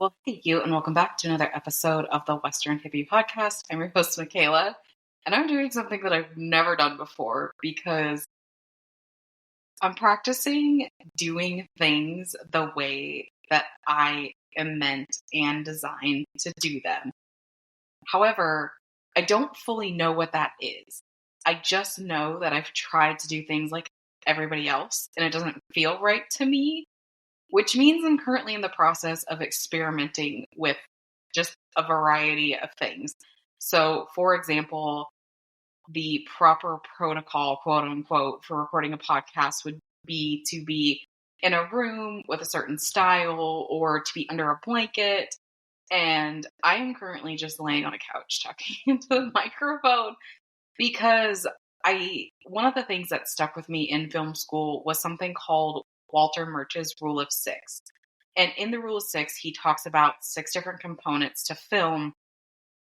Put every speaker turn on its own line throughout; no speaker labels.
Well, thank you, and welcome back to another episode of the Western Hippie podcast. I'm your host, Michaela, and I'm doing something that I've never done before because I'm practicing doing things the way that I am meant and designed to do them. However, I don't fully know what that is. I just know that I've tried to do things like everybody else, and it doesn't feel right to me. Which means I'm currently in the process of experimenting with just a variety of things. So, for example, the proper protocol, quote unquote, for recording a podcast would be to be in a room with a certain style or to be under a blanket. And I am currently just laying on a couch talking into the microphone because one of the things that stuck with me in film school was something called Walter Murch's Rule of Six. And in the Rule of Six, he talks about 6 different components to film,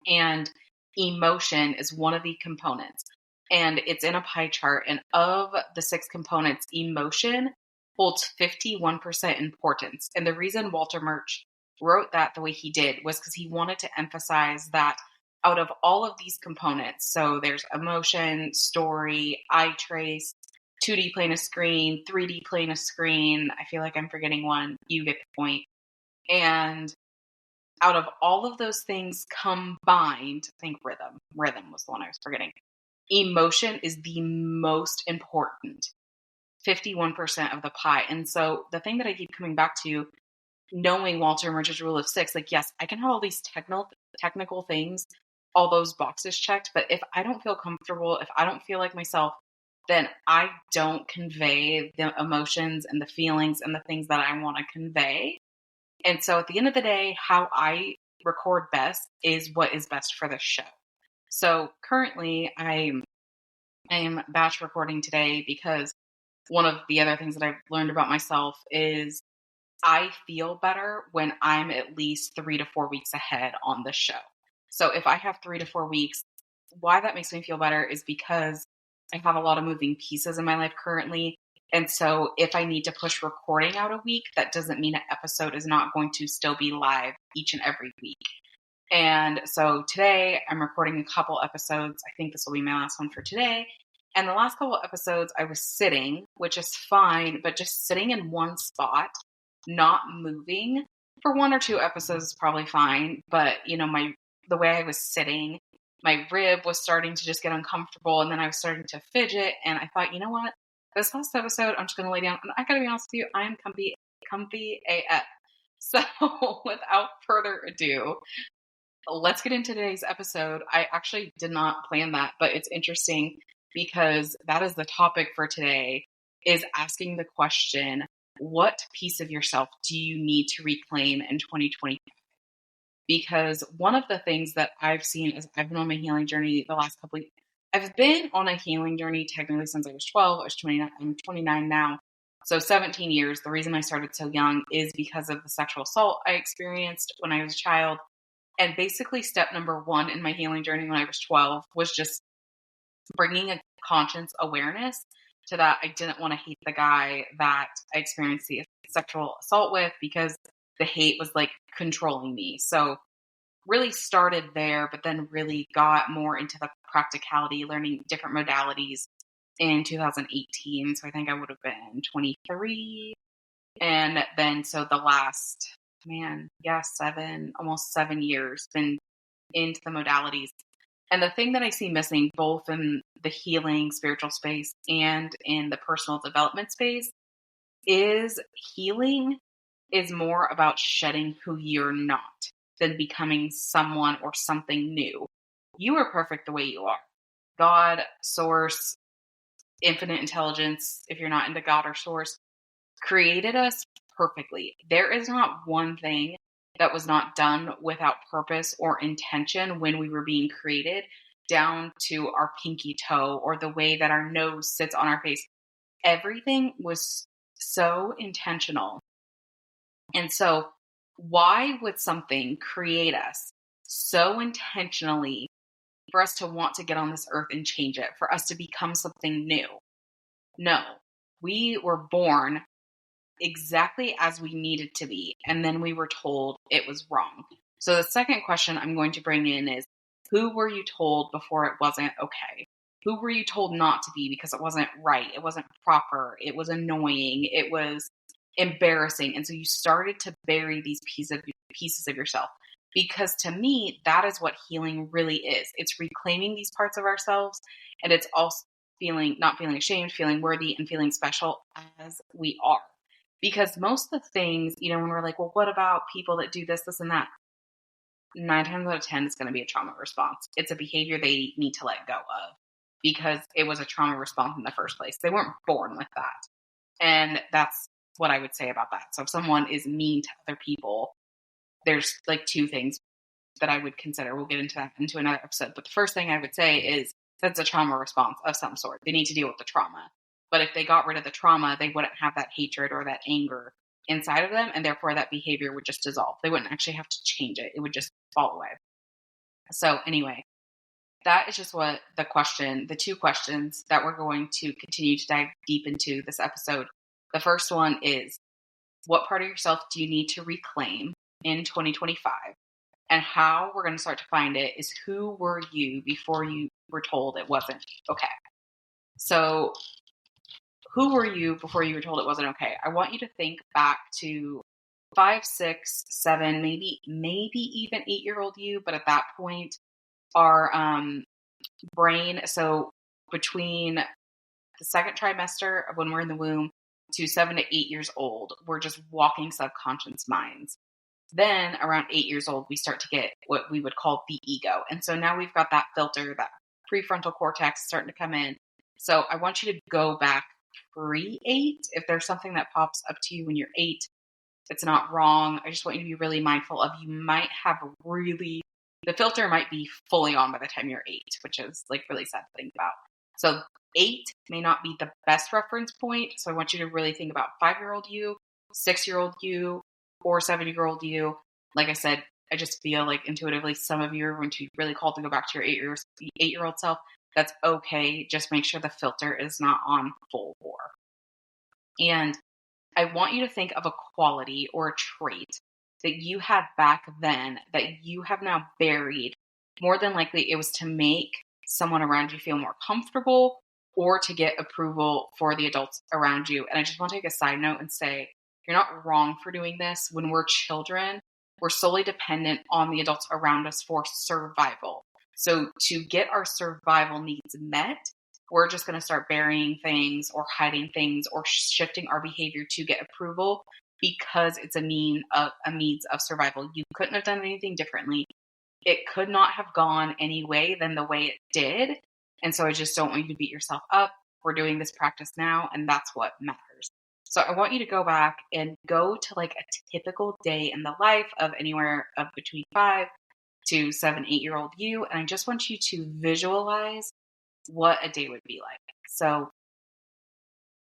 and emotion is one of the components. And it's in a pie chart. And of the 6 components, emotion holds 51% importance. And the reason Walter Murch wrote that the way he did was because he wanted to emphasize that out of all of these components, so there's emotion, story, eye trace, 2D plane of screen, 3D plane of screen. I feel like I'm forgetting one. You get the point. And out of all of those things combined, I think rhythm. Rhythm was the one I was forgetting. Emotion is the most important, 51% of the pie. And so the thing that I keep coming back to, knowing Walter Murch's Rule of Six, like, yes, I can have all these technical things, all those boxes checked, but if I don't feel comfortable, if I don't feel like myself, then I don't convey the emotions and the feelings and the things that I want to convey. And so at the end of the day, how I record best is what is best for the show. So currently I am batch recording today because one of the other things that I've learned about myself is I feel better when I'm at least 3 to 4 weeks ahead on the show. So if I have 3 to 4 weeks, why that makes me feel better is because I have a lot of moving pieces in my life currently. And so if I need to push recording out a week, that doesn't mean an episode is not going to still be live each and every week. And so today I'm recording a couple episodes. I think this will be my last one for today. And the last couple episodes I was sitting, which is fine, but just sitting in one spot, not moving for 1 or 2 episodes is probably fine. But the way I was sitting, my rib was starting to just get uncomfortable, and then I was starting to fidget, and I thought, you know what? This last episode, I'm just going to lay down, and I gotta be honest with you, I am comfy AF. So without further ado, let's get into today's episode. I actually did not plan that, but it's interesting because that is the topic for today, is asking the question, what piece of yourself do you need to reclaim in 2020? Because one of the things that I've seen is I've been on my healing journey the last couple of years. I've been on a healing journey technically since I was 12. I was 29. I'm 29 now. So 17 years. The reason I started so young is because of the sexual assault I experienced when I was a child. And basically step number 1 in my healing journey when I was 12 was just bringing a conscious awareness to that. I didn't want to hate the guy that I experienced the sexual assault with because the hate was like controlling me. So really started there, but then really got more into the practicality, learning different modalities in 2018. So I think I would have been 23. And then so the last, almost 7 years been into the modalities. And the thing that I see missing both in the healing spiritual space and in the personal development space is healing is more about shedding who you're not than becoming someone or something new. You are perfect the way you are. God, source, infinite intelligence, if you're not into God or source, created us perfectly. There is not one thing that was not done without purpose or intention when we were being created, down to our pinky toe or the way that our nose sits on our face. Everything was so intentional. And so why would something create us so intentionally for us to want to get on this earth and change it, for us to become something new? No, we were born exactly as we needed to be. And then we were told it was wrong. So the second question I'm going to bring in is, who were you told before it wasn't okay? Who were you told not to be because it wasn't right? It wasn't proper. It was annoying. It was embarrassing. And so you started to bury these pieces of yourself. Because to me, that is what healing really is. It's reclaiming these parts of ourselves, and it's also not feeling ashamed, feeling worthy, and feeling special as we are. Because most of the things, when we're like, well, what about people that do this, this, and that? 9 times out of 10, it's going to be a trauma response. It's a behavior they need to let go of because it was a trauma response in the first place. They weren't born with that. And that's what I would say about that. So if someone is mean to other people, there's like two things that I would consider. We'll get into that into another episode. But the first thing I would say is that's a trauma response of some sort. They need to deal with the trauma. But if they got rid of the trauma, they wouldn't have that hatred or that anger inside of them. And therefore that behavior would just dissolve. They wouldn't actually have to change it. It would just fall away. So anyway, that is just what the two questions that we're going to continue to dive deep into this episode. The first one is, what part of yourself do you need to reclaim in 2025? And how we're going to start to find it is, who were you before you were told it wasn't okay? So who were you before you were told it wasn't okay? I want you to think back to 5, 6, 7, maybe even 8-year-old you. But at that point, our brain, so between the second trimester of when we're in the womb to 7 to 8 years old, we're just walking subconscious minds. Then around 8 years old, we start to get what we would call the ego. And so now we've got that filter, that prefrontal cortex starting to come in. So I want you to go back pre-8. If there's something that pops up to you when you're 8, it's not wrong. I just want you to be really mindful of, you might have the filter might be fully on by the time you're 8, which is like really sad to think about. So 8 may not be the best reference point. So I want you to really think about 5-year-old you, 6-year-old you, or 7-year-old you. Like I said, I just feel like intuitively some of you are going to be really called to go back to your 8-year-old self. That's okay. Just make sure the filter is not on full bore. And I want you to think of a quality or a trait that you had back then that you have now buried. More than likely, it was to make someone around you feel more comfortable or to get approval for the adults around you. And I just want to take a side note and say, you're not wrong for doing this. When we're children, we're solely dependent on the adults around us for survival. So to get our survival needs met, we're just going to start burying things or hiding things or shifting our behavior to get approval because it's a means of survival. You couldn't have done anything differently. It could not have gone any way than the way it did. And so I just don't want you to beat yourself up. We're doing this practice now, and that's what matters. So I want you to go back and go to like a typical day in the life of anywhere of between 5 to 7, 8-year-old you. And I just want you to visualize what a day would be like. So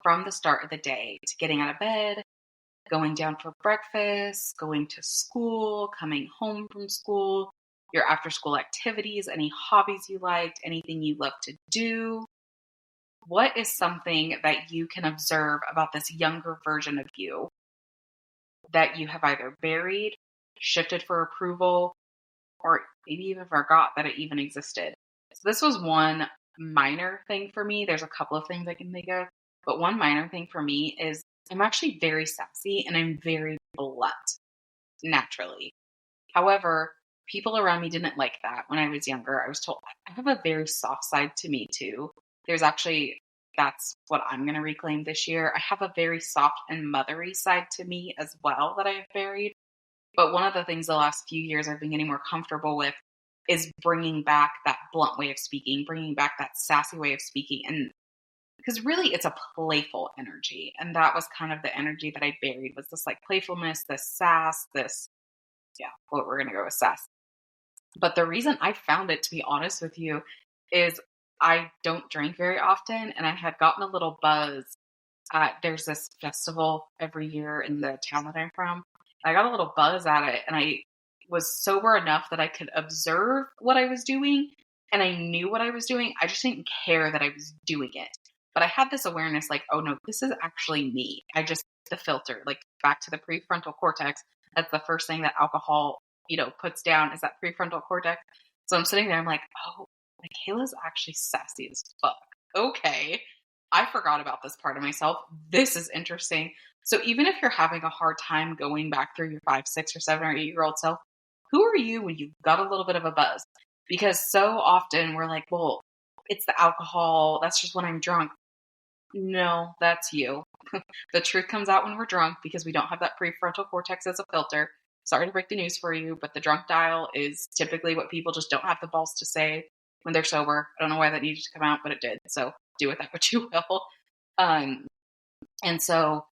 from the start of the day to getting out of bed, going down for breakfast, going to school, coming home from school, your after school activities, any hobbies you liked, anything you love to do. What is something that you can observe about this younger version of you that you have either buried, shifted for approval, or maybe even forgot that it even existed? So this was one minor thing for me. There's a couple of things I can think of, but one minor thing for me is I'm actually very sassy and I'm very blunt naturally. However, people around me didn't like that when I was younger. I was told I have a very soft side to me too. That's what I'm going to reclaim this year. I have a very soft and mothery side to me as well that I have buried. But one of the things the last few years I've been getting more comfortable with is bringing back that blunt way of speaking, bringing back that sassy way of speaking. And because really it's a playful energy. And that was kind of the energy that I buried, was this like playfulness, this sass, we're going to go with sass. But the reason I found it, to be honest with you, is I don't drink very often. And I had gotten a little buzz. There's this festival every year in the town that I'm from. I got a little buzz at it, and I was sober enough that I could observe what I was doing, and I knew what I was doing. I just didn't care that I was doing it. But I had this awareness like, oh no, this is actually me. the filter, like back to the prefrontal cortex. That's the first thing that alcohol, puts down is that prefrontal cortex. So I'm sitting there, I'm like, oh, Michaela's actually sassy as fuck. Okay. I forgot about this part of myself. This is interesting. So even if you're having a hard time going back through your 5, 6, or 7 or 8-year-old self, who are you when you've got a little bit of a buzz? Because so often we're like, well, it's the alcohol. That's just when I'm drunk. No, that's you. The truth comes out when we're drunk because we don't have that prefrontal cortex as a filter. Sorry to break the news for you, but the drunk dial is typically what people just don't have the balls to say when they're sober. I don't know why that needed to come out, but it did. So do with that what you will. And so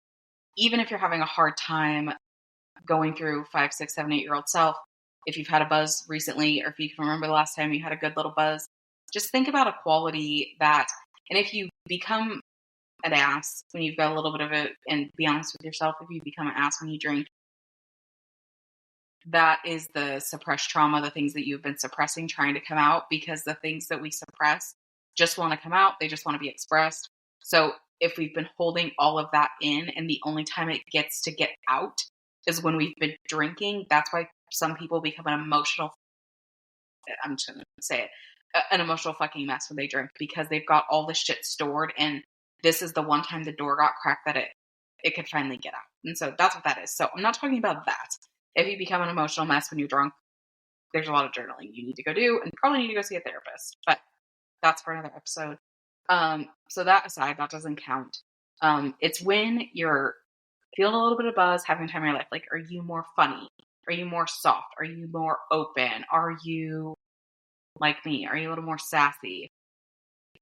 even if you're having a hard time going through 5, 6, 7, 8-year-old self, if you've had a buzz recently, or if you can remember the last time you had a good little buzz, just think about a quality that, and if you become an ass when you've got a little bit of it, and be honest with yourself, if you become an ass when you drink, that is the suppressed trauma, the things that you've been suppressing trying to come out, because the things that we suppress just want to come out. They just want to be expressed. So if we've been holding all of that in and the only time it gets to get out is when we've been drinking, that's why some people become an emotional, I'm just going to say it, an emotional fucking mess when they drink, because they've got all this shit stored, and this is the one time the door got cracked that it could finally get out. And so that's what that is. So I'm not talking about that. If you become an emotional mess when you're drunk, there's a lot of journaling you need to go do, and probably need to go see a therapist, but that's for another episode. So that aside, that doesn't count. It's when you're feeling a little bit of buzz, having time in your life. Like, are you more funny? Are you more soft? Are you more open? Are you like me? Are you a little more sassy?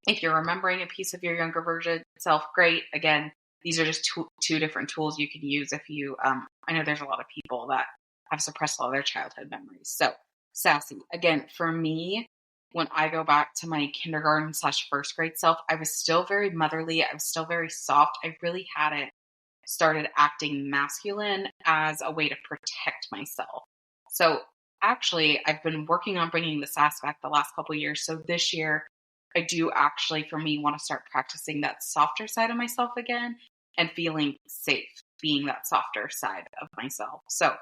If you're remembering a piece of your younger version self, great. Again, these are just two different tools you can use if you, I know there's a lot of people that have suppressed all their childhood memories. So sassy. Again, for me, when I go back to my kindergarten / first grade self, I was still very motherly. I was still very soft. I really hadn't started acting masculine as a way to protect myself. So actually, I've been working on bringing the sass back the last couple of years. So this year, I do actually, for me, want to start practicing that softer side of myself again and feeling safe being that softer side of myself. So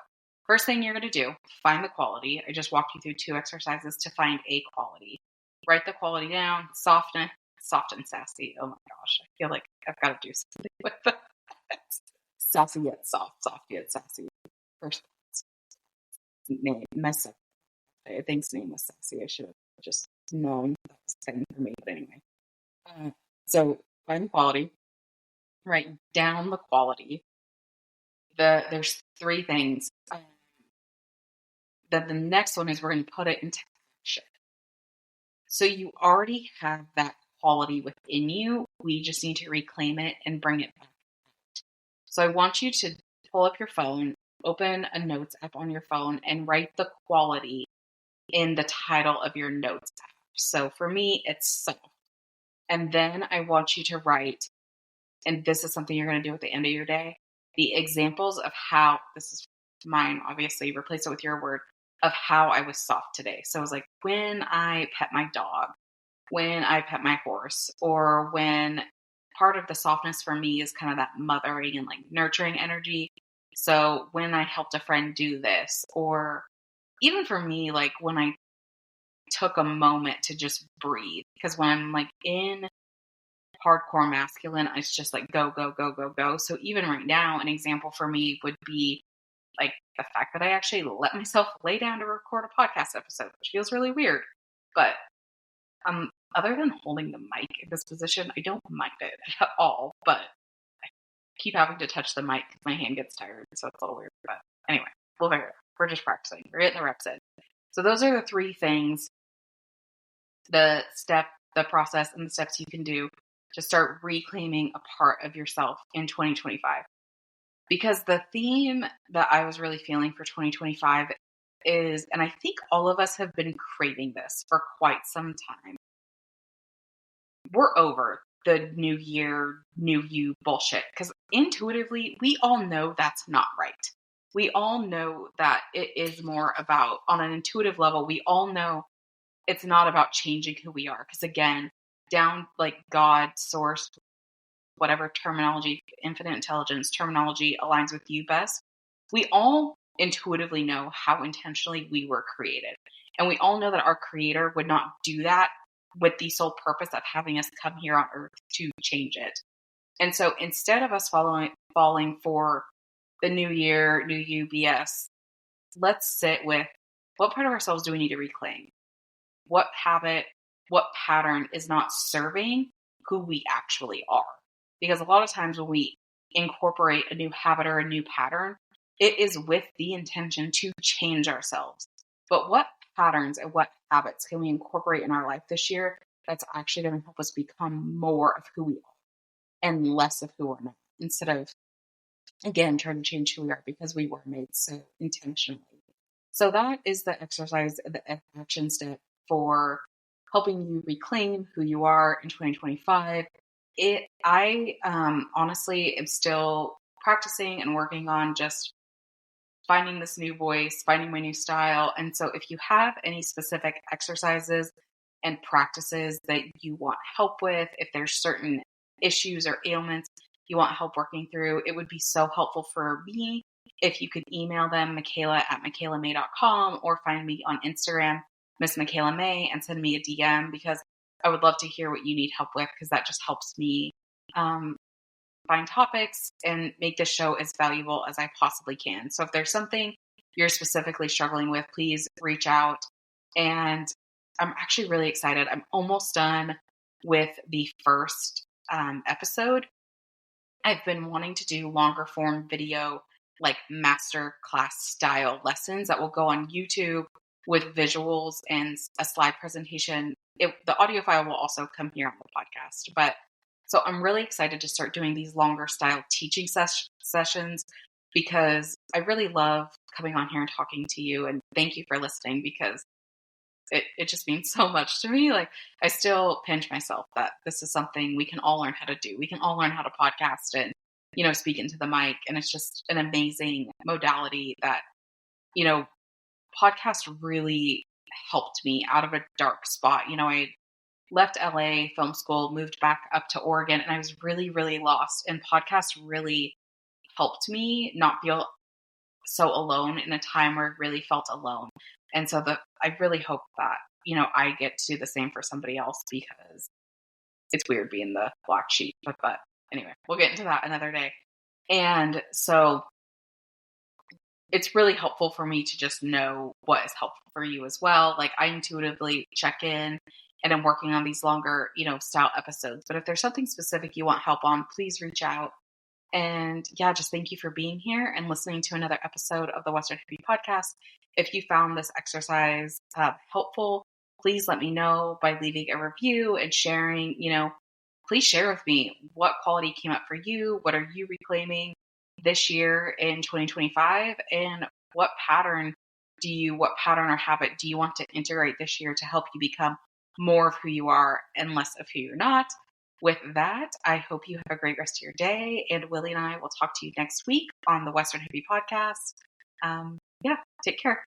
first thing you're going to do, find the quality. I just walked you through 2 exercises to find a quality. Write the quality down. Softness, soft and sassy. Oh my gosh, I feel like I've got to do something with that. Sassy yet soft, soft yet sassy. First name, I think his name was Sassy. I should have just known that was the same for me. But anyway, so find the quality. Write down the quality. There's 3 things. Then the next one is we're going to put it into action. So you already have that quality within you. We just need to reclaim it and bring it back out. So I want you to pull up your phone, open a notes app on your phone, and write the quality in the title of your notes app. So for me, it's soft. And then I want you to write, and this is something you're going to do at the end of your day, the examples of how, this is mine, obviously, replace it with your word, of how I was soft today. So it was like when I pet my dog, when I pet my horse, or when part of the softness for me is kind of that mothering and like nurturing energy. So when I helped a friend do this, or even for me, like when I took a moment to just breathe, because when I'm like in hardcore masculine, it's just like go, go, go, go, go. So even right now, an example for me would be like the fact that I actually let myself lay down to record a podcast episode, which feels really weird. But other than holding the mic in this position, I don't mind it at all. But I keep having to touch the mic because my hand gets tired. So it's a little weird. But anyway, we'll figure it out. We're just practicing. We're getting the reps in. So those are the 3 things, the process, and the steps you can do to start reclaiming a part of yourself in 2025. Because the theme that I was really feeling for 2025 is, and I think all of us have been craving this for quite some time, we're over the new year, new you bullshit. Because intuitively, we all know that's not right. We all know that it is more about, on an intuitive level, we all know it's not about changing who we are. Because again, down like God, source, whatever terminology, infinite intelligence terminology aligns with you best. We all intuitively know how intentionally we were created. And we all know that our creator would not do that with the sole purpose of having us come here on earth to change it. And so instead of us falling for the new year, new you BS, let's sit with what part of ourselves do we need to reclaim? What habit, what pattern is not serving who we actually are? Because a lot of times when we incorporate a new habit or a new pattern, it is with the intention to change ourselves. But what patterns and what habits can we incorporate in our life this year that's actually going to help us become more of who we are and less of who we're not, instead of, again, trying to change who we are because we were made so intentionally. So that is the exercise, the action step for helping you reclaim who you are in 2025. I honestly am still practicing and working on just finding this new voice, finding my new style. And so if you have any specific exercises and practices that you want help with, if there's certain issues or ailments you want help working through, it would be so helpful for me if you could email them, Michaela@MichaelaMay.com, or find me on Instagram, Miss Michaela May, and send me a DM, because I would love to hear what you need help with, because that just helps me find topics and make this show as valuable as I possibly can. So if there's something you're specifically struggling with, please reach out. And I'm actually really excited. I'm almost done with the first episode. I've been wanting to do longer form video, like master class style lessons that will go on YouTube with visuals and a slide presentation. The audio file will also come here on the podcast. But so I'm really excited to start doing these longer style teaching sessions, because I really love coming on here and talking to you. And thank you for listening, because it just means so much to me. Like, I still pinch myself that this is something we can all learn how to do. We can all learn how to podcast and, speak into the mic. And it's just an amazing modality that, podcast really helped me out of a dark spot. I left LA film school, moved back up to Oregon, and I was really, really lost. And podcasts really helped me not feel so alone in a time where I really felt alone. And so I really hope that, I get to do the same for somebody else, because it's weird being the black sheep. But anyway, we'll get into that another day. And so it's really helpful for me to just know what is helpful for you as well. Like, I intuitively check in, and I'm working on these longer, style episodes. But if there's something specific you want help on, please reach out. And yeah, just thank you for being here and listening to another episode of the Western Hippie podcast. If you found this exercise helpful, please let me know by leaving a review and sharing. Please share with me what quality came up for you. What are you reclaiming this year in 2025? And what pattern or habit do you want to integrate this year to help you become more of who you are and less of who you're not? With that, I hope you have a great rest of your day. And Willie and I will talk to you next week on the Western Hippie podcast. Take care.